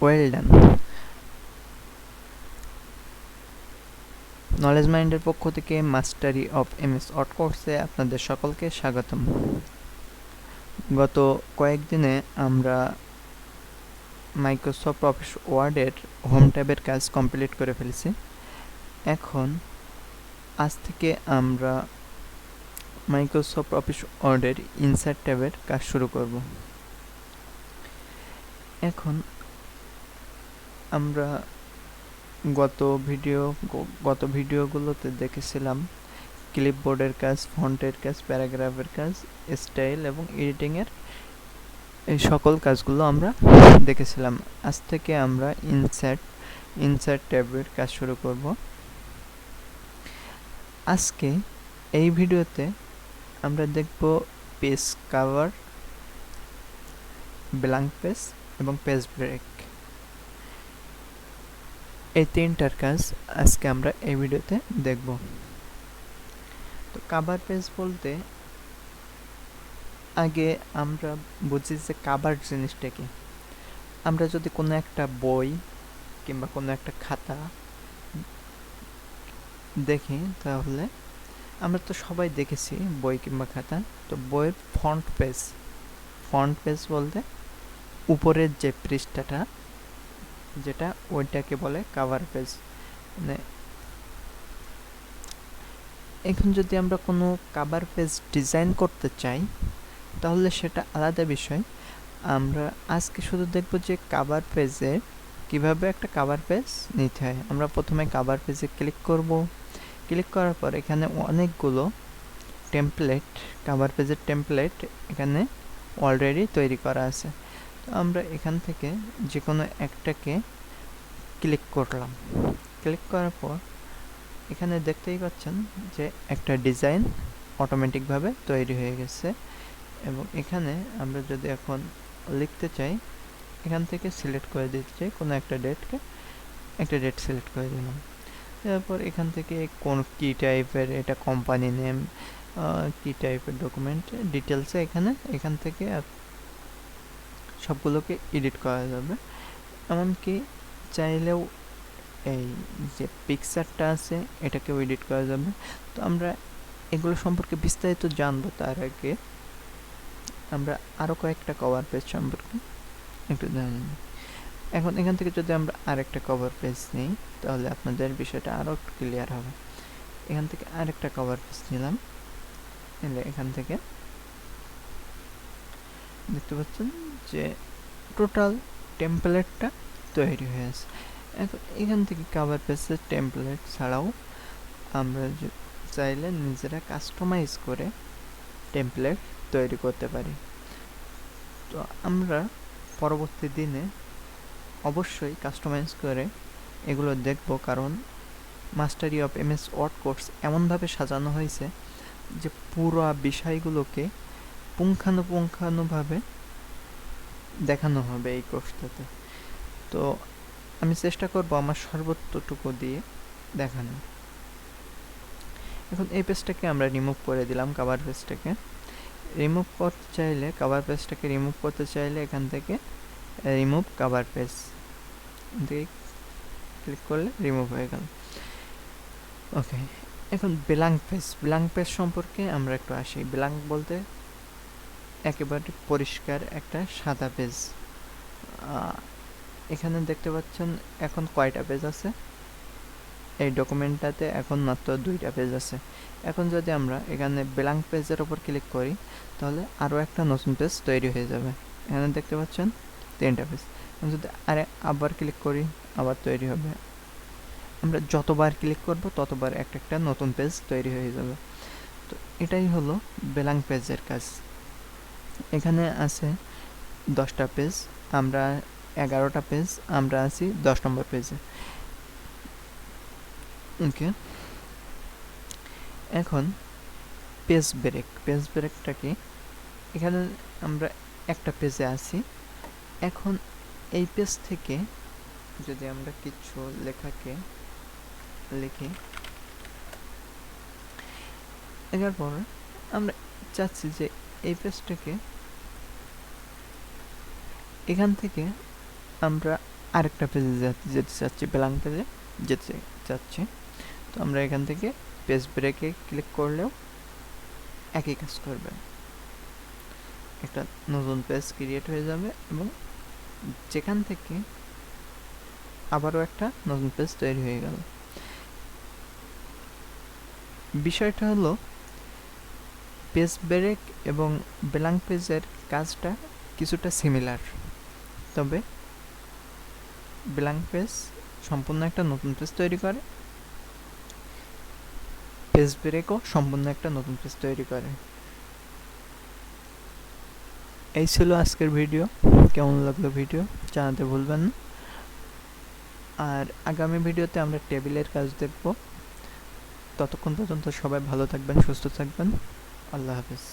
Well done. Knowledge মাইন্ডের পক্ষ থেকে মাস্টারি অফ এমএস ওয়ার্ড কোর্সে আপনাদের সকলকে স্বাগতম। গত কয়েকদিনে আমরা মাইক্রোসফট অফিস ওয়ার্ডের হোম ট্যাবের কাজ কমপ্লিট করে ফেলেছি। এখন আজ থেকে আমরা মাইক্রোসফট অফিস ওয়ার্ডের ইনসার্ট ট্যাবের কাজ শুরু করব। এখন আমরা গত ভিডিওগুলোতে দেখেছিলাম ক্লিপবোর্ডের কাজ, ফন্টের কাজ, প্যারাগ্রাফের কাজ, স্টাইল এবং এডিটিংয়ের এই সকল কাজগুলো আমরা দেখেছিলাম। আজ থেকে আমরা ইনসার্ট ট্যাবের কাজ শুরু করব। আজকে এই ভিডিওতে আমরা দেখব পেজ কভার, ব্ল্যাঙ্ক পেজ এবং পেজ ব্রেক। এই তিনটার কাজ আজকে আমরা এই ভিডিওতে দেখব। তো কভার পেজ বলতে আগে আমরা বুঝি যে কভার জিনিসটা কি। আমরা যদি কোনো একটা বই কিংবা কোনো একটা খাতা দেখি, তাহলে আমরা তো সবাই দেখেছি বই কিংবা খাতা। তো বইয়ের ফন্ট পেজ বলতে উপরের যে পৃষ্ঠাটা যেটা, ওইটাকে বলে কভার পেজ। মানে এখন যদি আমরা কোনো কভার পেজ ডিজাইন করতে চাই তাহলে সেটা আলাদা বিষয়। আমরা আজকে শুধু দেখব যে কভার পেজে কিভাবে একটা কভার পেজ নিতে হয়। আমরা প্রথমে কভার পেজে ক্লিক করব। ক্লিক করার পর এখানে অনেকগুলো কভার পেজের টেমপ্লেট এখানে অলরেডি তৈরি করা আছে। তো আমরা এখান থেকে যে কোনো একটাকে ক্লিক করলাম। ক্লিক করার পর এখানে দেখতেই পাচ্ছেন যে একটা ডিজাইন অটোমেটিকভাবে তৈরি হয়ে গেছে। এবং এখানে আমরা যদি এখন লিখতে চাই, এখান থেকে সিলেক্ট করে দিতে চাই কোনো একটা ডেট সিলেক্ট করে দিলাম। তারপর এখান থেকে কোন কি টাইপের, এটা কোম্পানি নেম, কি টাইপের ডকুমেন্ট ডিটেলসে এখান থেকে সবগুলোকে এডিট করা যাবে। এমনকি চাইলেও এই যে পিকচারটা আছে এটাকেও এডিট করা যাবে। তো আমরা এগুলো সম্পর্কে বিস্তারিত জানবো তার আগে আমরা আরও কয়েকটা কভার পেজ সম্পর্কে একটু জানি। এখন এখান থেকে যদি আমরা আরেকটা কভার পেজ নিই তাহলে আপনাদের বিষয়টা আরও একটু ক্লিয়ার হবে। এখান থেকে আরেকটা কভার পেজ নিলাম, নিলে এখান থেকে দেখতে পাচ্ছেন যে টোটাল টেমপ্লেটটা তৈরি হয়ে আছে। এখন এখান থেকে কভার পেজের টেমপ্লেট ছাড়াও আমরা চাইলে নিজেরা কাস্টমাইজ করে টেমপ্লেট তৈরি করতে পারি। তো আমরা পরবর্তী দিনে অবশ্যই কাস্টমাইজ করে এগুলো দেখব, কারণ মাস্টারি অফ এমএস ওয়ার্ড কোর্স এমনভাবে সাজানো হয়েছে যে পুরো বিষয়গুলোকে পুঙ্খানুপুঙ্খানুভাবে দেখানো হবে এই কোর্সটাতে। তো আমি চেষ্টা করব আমার সর্বোচ্চটুকু দিয়ে দেখানো। এখন এই পেজটাকে আমরা রিমুভ করে দিলাম। কভার পেজটাকে রিমুভ করতে চাইলে এখান থেকে রিমুভ কভার পেজ দিয়ে ক্লিক করলে রিমুভ হয়ে গেল। ওকে, এখন ব্ল্যাঙ্ক পেজ সম্পর্কে আমরা একটু আসি। ব্ল্যাঙ্ক বলতে একেবারে পরিষ্কার একটা সাদা পেজ। এখানে দেখতে পাচ্ছেন এখন কয়টা পেজ আছে। এই ডকুমেন্টটাতে এখন মাত্র 2টা পেজ আছে। এখন যদি আমরা এখানে ব্ল্যাঙ্ক পেজের ওপর ক্লিক করি তাহলে আরও একটা নতুন পেজ তৈরি হয়ে যাবে। এখানে দেখতে পাচ্ছেন 3টা পেজ। যদি আবার ক্লিক করি আবার তৈরি হবে। আমরা যতবার ক্লিক করব ততবার একটা নতুন পেজ তৈরি হয়ে যাবে। তো এটাই হলো ব্ল্যাঙ্ক পেজের কাজ। এখানে আছে 10টা পেজ, আমরা 11টা পেজ, আমরা আছি 10 নম্বর পেজে। ওকে, এখন পেজ ব্রেকটা কি? এখানে আমরা একটা পেজে আছি। এখন এই পেজ থেকে যদি আমরা কিছু লেখাকে লিখি, লেখার পর আমরা চাচ্ছি যে এই পেজটাকে এখান থেকে আমরা আরেকটা পেজে যেতে চাচ্ছি, ব্ল্যাঙ্ক পেজে যেতে চাচ্ছি, তো আমরা এখান থেকে পেজ ব্রেকে ক্লিক করলেও একই কাজ করবে, একটা নতুন পেজ ক্রিয়েট হয়ে যাবে এবং যেখান থেকে আবারও একটা নতুন পেজ তৈরি হয়ে গেল। বিষয়টা হলো পেজ ব্রেক এবং ব্ল্যাঙ্ক পেজের কাজটা কিছুটা সিমিলার, তবে ব্ল্যাঙ্ক পেজ সম্পূর্ণ একটা নতুন পেজ তৈরি করে, পেজ ব্রেকও সম্পূর্ণ একটা নতুন পেজ তৈরি করে। এই ছিল আজকের ভিডিও। কেমন লাগলো ভিডিও জানাতে ভুলবেন না। আর আগামী ভিডিওতে আমরা টেবিলের কাজ দেখব। ততক্ষণ পর্যন্ত সবাই ভালো থাকবেন, সুস্থ থাকবেন। আল্লাহ হাফেজ।